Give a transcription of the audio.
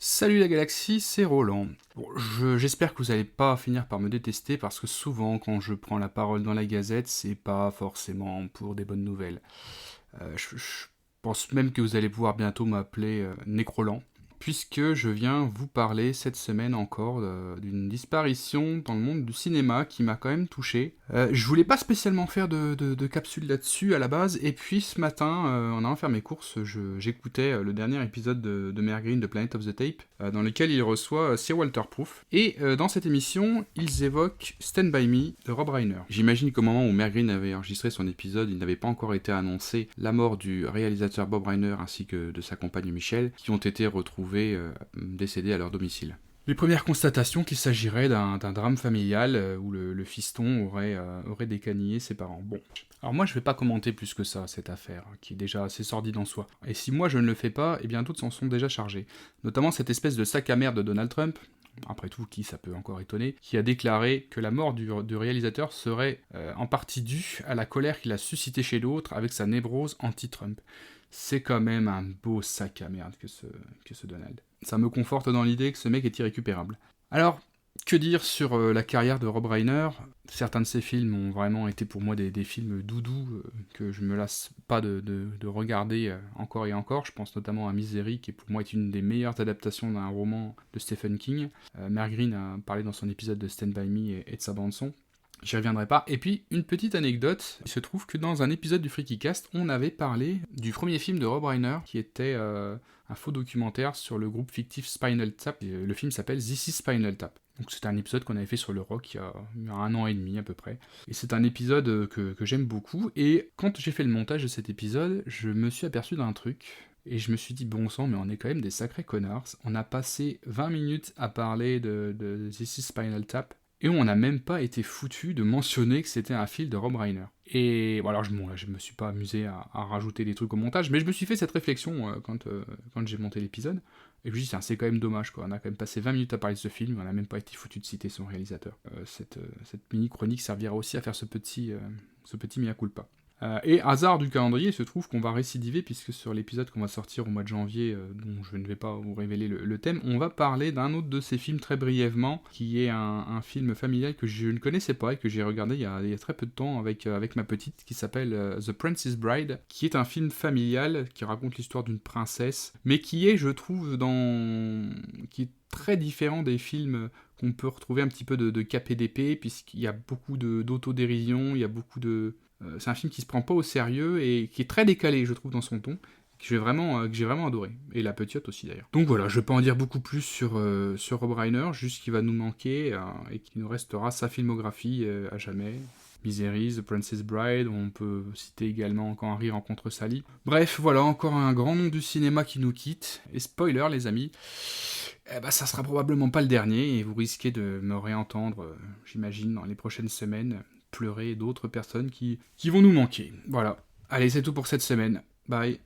Salut la galaxie, c'est Roland. Bon, j'espère que vous allez pas finir par me détester parce que souvent quand je prends la parole dans la gazette, c'est pas forcément pour des bonnes nouvelles. Je pense même que vous allez pouvoir bientôt m'appeler Nécroland, puisque je viens vous parler cette semaine encore d'une disparition dans le monde du cinéma qui m'a quand même touché. Je voulais pas spécialement faire de capsule là-dessus à la base, et puis ce matin, en allant faire mes courses, j'écoutais le dernier épisode de Mer Green de Planet of the Tape, dans lequel il reçoit Sir Walter Proof, et dans cette émission, ils évoquent Stand By Me de Rob Reiner. J'imagine qu'au moment où Mer Green avait enregistré son épisode, il n'avait pas encore été annoncé la mort du réalisateur Bob Reiner ainsi que de sa compagne Michelle, qui ont été retrouvés décédés à leur domicile. Les premières constatations qu'il s'agirait d'un drame familial où le fiston aurait décanillé ses parents. Bon. Alors moi je vais pas commenter plus que ça cette affaire, qui est déjà assez sordide en soi. Et si moi je ne le fais pas, eh bien d'autres s'en sont déjà chargés. Notamment cette espèce de sac à merde de Donald Trump, après tout, qui ça peut encore étonner, qui a déclaré que la mort du réalisateur serait en partie due à la colère qu'il a suscitée chez l'autre avec sa névrose anti-Trump. C'est quand même un beau sac à merde que ce Donald. Ça me conforte dans l'idée que ce mec est irrécupérable. Alors, que dire sur la carrière de Rob Reiner ? Certains de ses films ont vraiment été pour moi des films doudous que je me lasse pas de regarder encore et encore. Je pense notamment à Misery, qui pour moi est une des meilleures adaptations d'un roman de Stephen King. Mer Green a parlé dans son épisode de Stand By Me et de sa bande-son. J'y reviendrai pas. Et puis, une petite anecdote, il se trouve que dans un épisode du FreakyCast, on avait parlé du premier film de Rob Reiner, qui était un faux documentaire sur le groupe fictif Spinal Tap. Et, le film s'appelle This is Spinal Tap. Donc c'était un épisode qu'on avait fait sur le rock il y a 1 an et demi à peu près. Et c'est un épisode que j'aime beaucoup. Et quand j'ai fait le montage de cet épisode, je me suis aperçu d'un truc. Et je me suis dit, bon sang, mais on est quand même des sacrés connards. On a passé 20 minutes à parler de This is Spinal Tap. Et on n'a même pas été foutu de mentionner que c'était un film de Rob Reiner. Et bon, alors je me suis pas amusé à rajouter des trucs au montage, mais je me suis fait cette réflexion quand j'ai monté l'épisode. Et je me suis dit, c'est quand même dommage, quoi. On a quand même passé 20 minutes à parler de ce film, on n'a même pas été foutu de citer son réalisateur. Cette mini-chronique servira aussi à faire ce petit mea culpa. Et hasard du calendrier, il se trouve qu'on va récidiver, puisque sur l'épisode qu'on va sortir au mois de janvier, dont je ne vais pas vous révéler le thème, on va parler d'un autre de ces films très brièvement, qui est un film familial que je ne connaissais pas et que j'ai regardé il y a très peu de temps avec ma petite, qui s'appelle The Princess Bride, qui est un film familial qui raconte l'histoire d'une princesse, mais qui est, je trouve, qui est très différent des films qu'on peut retrouver un petit peu de KPDP, puisqu'il y a beaucoup d'autodérision, il y a beaucoup de... c'est un film qui se prend pas au sérieux et qui est très décalé, je trouve, dans son ton, que j'ai vraiment adoré. Et la petite aussi, d'ailleurs. Donc voilà, je vais pas en dire beaucoup plus sur Rob Reiner, juste qu'il va nous manquer et qu'il nous restera sa filmographie à jamais. Misery, The Princess Bride, on peut citer également Quand Harry rencontre Sally. Bref, voilà, encore un grand nom du cinéma qui nous quitte. Et spoiler, les amis, ça sera probablement pas le dernier, et vous risquez de me réentendre, j'imagine, dans les prochaines semaines, pleurer d'autres personnes qui vont nous manquer. Voilà. Allez, c'est tout pour cette semaine. Bye.